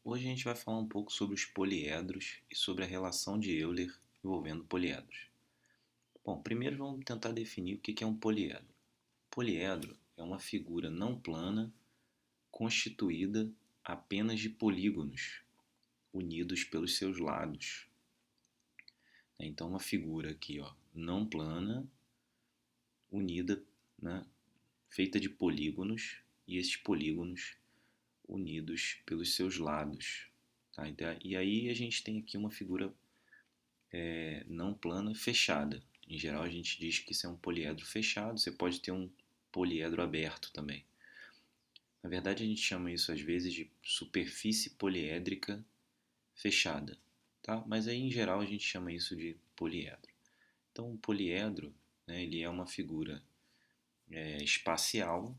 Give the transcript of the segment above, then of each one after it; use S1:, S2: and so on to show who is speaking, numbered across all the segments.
S1: Hoje a gente vai falar um pouco sobre os poliedros e sobre a relação de Euler envolvendo poliedros. Bom, primeiro vamos tentar definir o que é um poliedro. Poliedro é uma figura não plana constituída apenas de polígonos unidos pelos seus lados. Então, uma figura aqui, não plana, unida, né, feita de polígonos, e esses polígonos unidos pelos seus lados. Tá? E aí a gente tem aqui uma figura não plana fechada. Em geral a gente diz que isso é um poliedro fechado, você pode ter um poliedro aberto também. Na verdade a gente chama isso às vezes de superfície poliédrica fechada, tá? Mas aí em geral a gente chama isso de poliedro. Então o poliedro, né, ele é uma figura espacial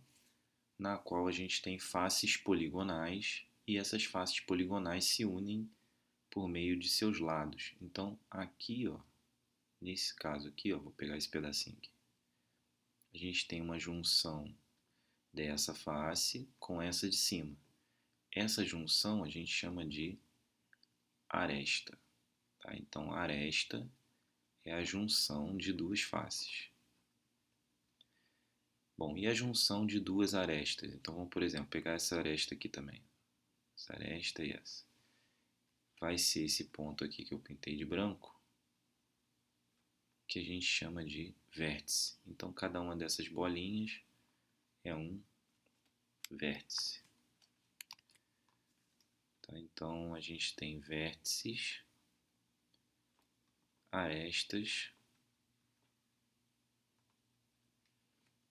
S1: na qual a gente tem faces poligonais e essas faces poligonais se unem por meio de seus lados. Então aqui, nesse caso aqui, vou pegar esse pedacinho aqui. A gente tem uma junção dessa face com essa de cima. Essa junção a gente chama de aresta. Tá? Então, aresta é a junção de duas faces. Bom, e a junção de duas arestas? Então, vamos, por exemplo, pegar essa aresta aqui também. Essa aresta e essa. Vai ser esse ponto aqui que eu pintei de branco, que a gente chama de vértice. Então, cada uma dessas bolinhas é um vértice. Tá? Então, a gente tem vértices, arestas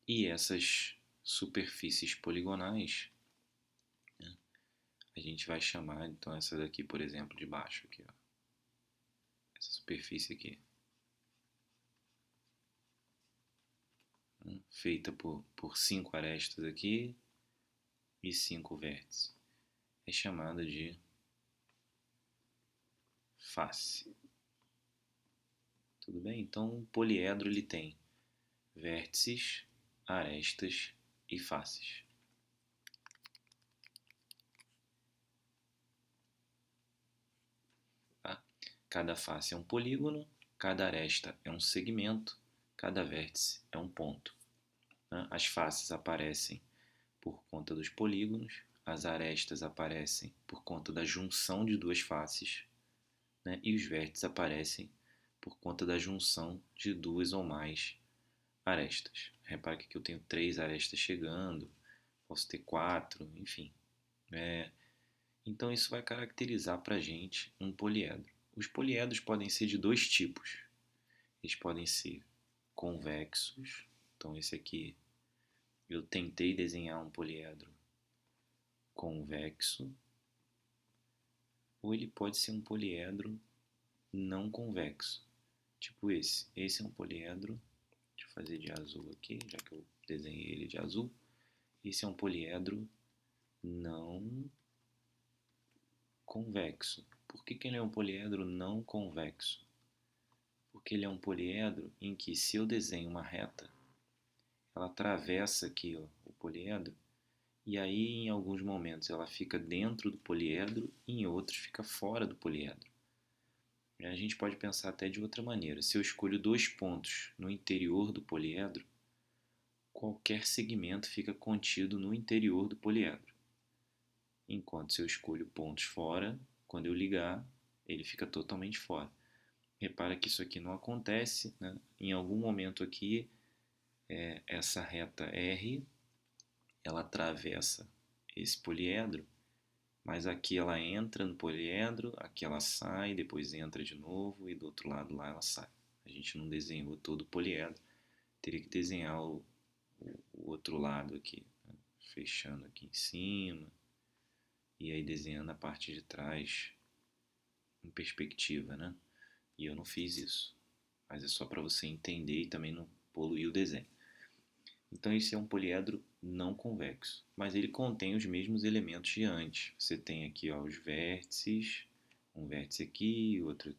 S1: e essas superfícies poligonais, né, a gente vai chamar, então, essa daqui, por exemplo, de baixo, aqui, essa superfície aqui, né, feita por 5 arestas aqui e 5 vértices, é chamada de face. Tudo bem? Então, o poliedro ele tem vértices, arestas e faces. Tá? Cada face é um polígono, cada aresta é um segmento, cada vértice é um ponto. Né? As faces aparecem por conta dos polígonos, as arestas aparecem por conta da junção de duas faces, né? E os vértices aparecem por conta da junção de duas ou mais arestas. Repara que aqui eu tenho 3 arestas chegando, posso ter 4, enfim. Então isso vai caracterizar para a gente um poliedro. Os poliedros podem ser de dois tipos. Eles podem ser convexos. Então esse aqui eu tentei desenhar um poliedro convexo. Ou ele pode ser um poliedro não convexo. Tipo esse. Esse é um poliedro. Deixa eu fazer de azul aqui, já que eu desenhei ele de azul. Esse é um poliedro não convexo. Por que ele é um poliedro não convexo? Porque ele é um poliedro em que, se eu desenho uma reta, ela atravessa aqui o poliedro, e aí em alguns momentos ela fica dentro do poliedro e em outros fica fora do poliedro. A gente pode pensar até de outra maneira. Se eu escolho 2 pontos no interior do poliedro, qualquer segmento fica contido no interior do poliedro. Enquanto se eu escolho pontos fora, quando eu ligar, ele fica totalmente fora. Repara que isso aqui não acontece, né? Em algum momento aqui, essa reta R, ela atravessa esse poliedro, mas aqui ela entra no poliedro, aqui ela sai, depois entra de novo e do outro lado lá ela sai. A gente não desenhou todo o poliedro, teria que desenhar o outro lado aqui, né? Fechando aqui em cima e aí desenhando a parte de trás em perspectiva, né? E eu não fiz isso, mas é só para você entender e também não poluir o desenho. Então esse é um poliedro não convexo, mas ele contém os mesmos elementos de antes. Você tem aqui os vértices, um vértice aqui, outro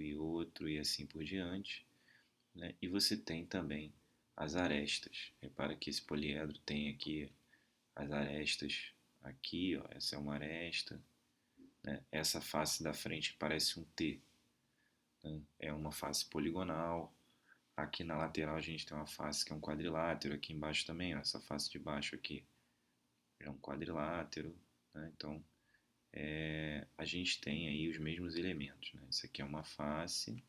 S1: e assim por diante, né? E você tem também as arestas. Repara que esse poliedro tem aqui as arestas Aqui, ó, essa é uma aresta, né? Essa face da frente parece um T, né? É uma face poligonal. Aqui na lateral a gente tem uma face que é um quadrilátero, aqui embaixo também, ó, essa face de baixo aqui é um quadrilátero, né? Então, a gente tem aí os mesmos elementos, né? Isso aqui é uma face,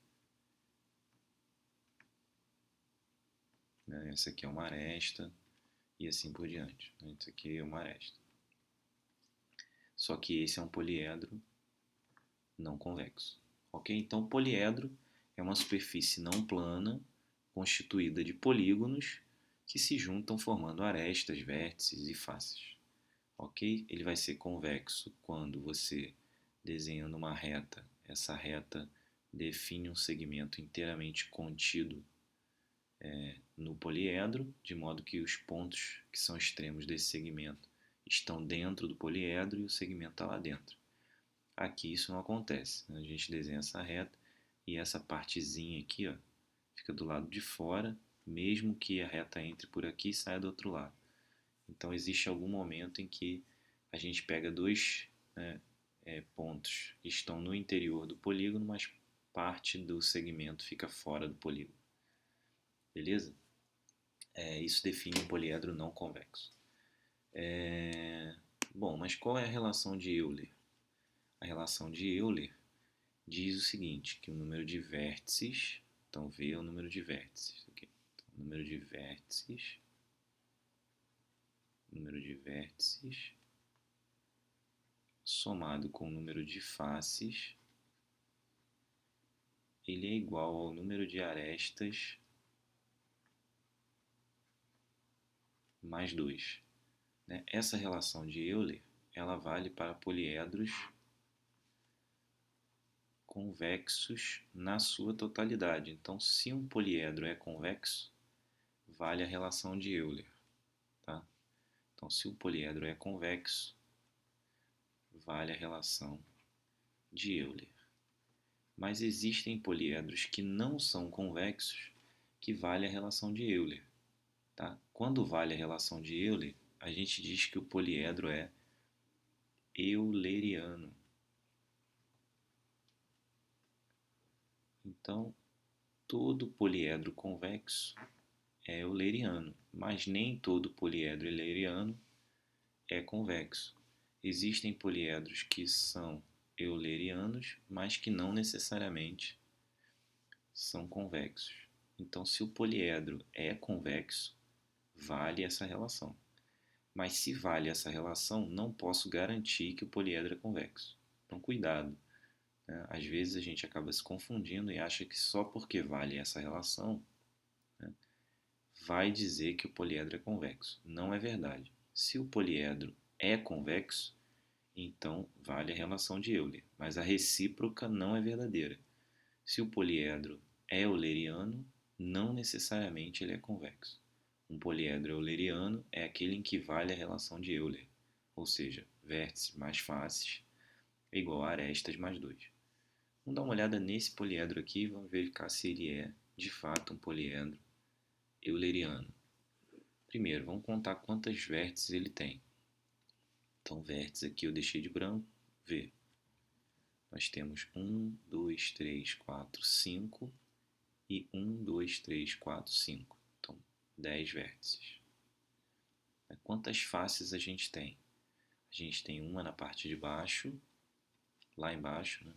S1: né? Essa aqui é uma aresta e assim por diante, né? Isso aqui é uma aresta. Só que esse é um poliedro não convexo, ok? Então, poliedro é uma superfície não plana constituída de polígonos que se juntam formando arestas, vértices e faces, ok? Ele vai ser convexo quando você desenhando uma reta, essa reta define um segmento inteiramente contido no poliedro, de modo que os pontos que são extremos desse segmento estão dentro do poliedro e o segmento está lá dentro. Aqui isso não acontece, né? A gente desenha essa reta e essa partezinha aqui, ó, fica do lado de fora, mesmo que a reta entre por aqui e saia do outro lado. Então existe algum momento em que a gente pega dois, né, pontos que estão no interior do polígono, mas parte do segmento fica fora do polígono. Beleza? Isso define um poliedro não convexo. Bom, mas qual é a relação de Euler? A relação de Euler diz o seguinte, que o número de vértices, então V é o número de vértices, okay? Então, número de vértices somado com o número de faces, ele é igual ao número de arestas mais 2. Né? Essa relação de Euler, ela vale para poliedros convexos na sua totalidade. Então, se um poliedro é convexo, vale a relação de Euler. Tá? Então, se o poliedro é convexo, vale a relação de Euler. Mas existem poliedros que não são convexos, que vale a relação de Euler. Tá? Quando vale a relação de Euler, a gente diz que o poliedro é euleriano. Então, todo poliedro convexo é euleriano, mas nem todo poliedro euleriano é convexo. Existem poliedros que são eulerianos, mas que não necessariamente são convexos. Então, se o poliedro é convexo, vale essa relação. Mas se vale essa relação, não posso garantir que o poliedro é convexo. Então, cuidado. Né? Às vezes a gente acaba se confundindo e acha que só porque vale essa relação, né, vai dizer que o poliedro é convexo. Não é verdade. Se o poliedro é convexo, então vale a relação de Euler, mas a recíproca não é verdadeira. Se o poliedro é euleriano, não necessariamente ele é convexo. Um poliedro euleriano é aquele em que vale a relação de Euler, ou seja, vértices mais faces é igual a arestas mais 2. Vamos dar uma olhada nesse poliedro aqui e vamos verificar se ele é, de fato, um poliedro euleriano. Primeiro, vamos contar quantas vértices ele tem. Então, vértices aqui eu deixei de branco, V. Nós temos 1, 2, 3, 4, 5 e 1, 2, 3, 4, 5. Então, 10 vértices. Quantas faces a gente tem? A gente tem uma na parte de baixo, lá embaixo, né?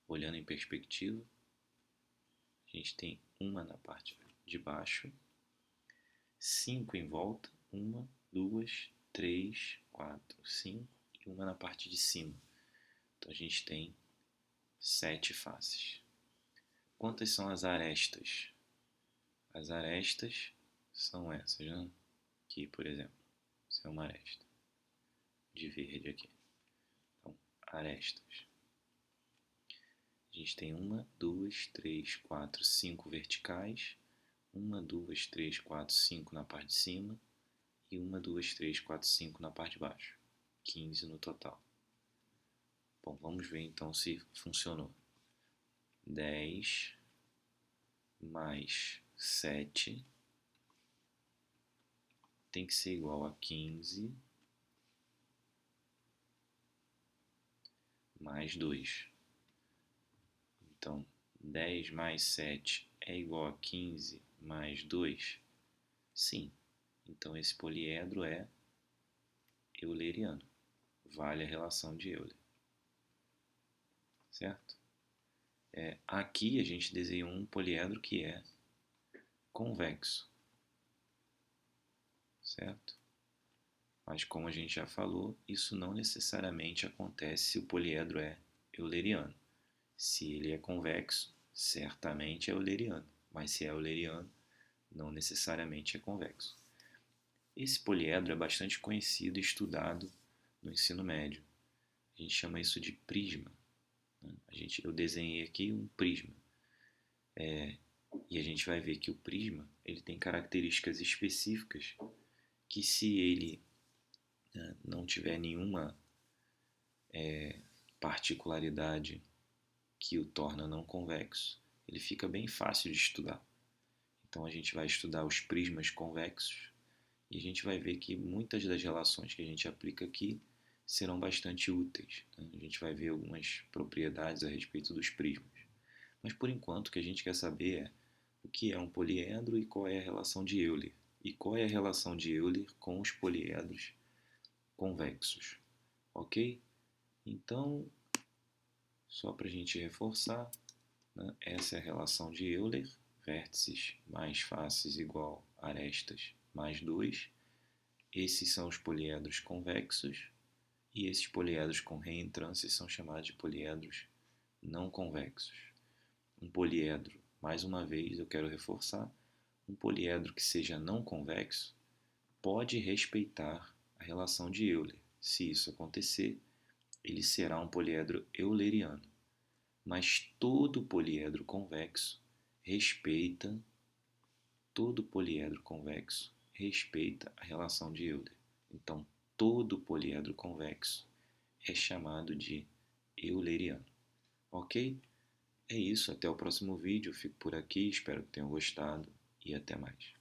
S1: Olhando em perspectiva. A gente tem uma na parte de baixo, 5 em volta, 1, 2, 3, 4, 5 e uma na parte de cima. Então a gente tem 7 faces. Quantas são as arestas? As arestas são essas, né? Aqui, por exemplo, isso é uma aresta de verde aqui. Então, arestas. A gente tem 1, 2, 3, 4, 5 verticais, 1, 2, 3, 4, 5 na parte de cima e 1, 2, 3, 4, 5 na parte de baixo. 15 no total. Bom, vamos ver então se funcionou. 10 mais 7 tem que ser igual a 15 mais 2. Então, 10 mais 7 é igual a 15 mais 2? Sim. Então, esse poliedro é euleriano. Vale a relação de Euler. Certo? Aqui a gente desenhou um poliedro que é convexo. Certo? Mas como a gente já falou, isso não necessariamente acontece se o poliedro é euleriano. Se ele é convexo, certamente é euleriano. Mas se é euleriano, não necessariamente é convexo. Esse poliedro é bastante conhecido e estudado no ensino médio. A gente chama isso de prisma. Eu desenhei aqui um prisma. E a gente vai ver que o prisma ele tem características específicas que, se ele não tiver nenhuma particularidade que o torna não convexo, ele fica bem fácil de estudar. Então a gente vai estudar os prismas convexos e a gente vai ver que muitas das relações que a gente aplica aqui serão bastante úteis. A gente vai ver algumas propriedades a respeito dos prismas. Mas por enquanto o que a gente quer saber é o que é um poliedro e qual é a relação de Euler. E qual é a relação de Euler com os poliedros convexos. Ok? Então, só para a gente reforçar, né, essa é a relação de Euler, vértices mais faces igual arestas mais 2. Esses são os poliedros convexos, e esses poliedros com reentrância são chamados de poliedros não convexos. Um poliedro, mais uma vez eu quero reforçar, um poliedro que seja não convexo pode respeitar a relação de Euler. Se isso acontecer, ele será um poliedro euleriano. Mas todo poliedro convexo respeita a relação de Euler. Então, todo poliedro convexo é chamado de euleriano. Ok? É isso, até o próximo vídeo. Eu fico por aqui, espero que tenham gostado e até mais.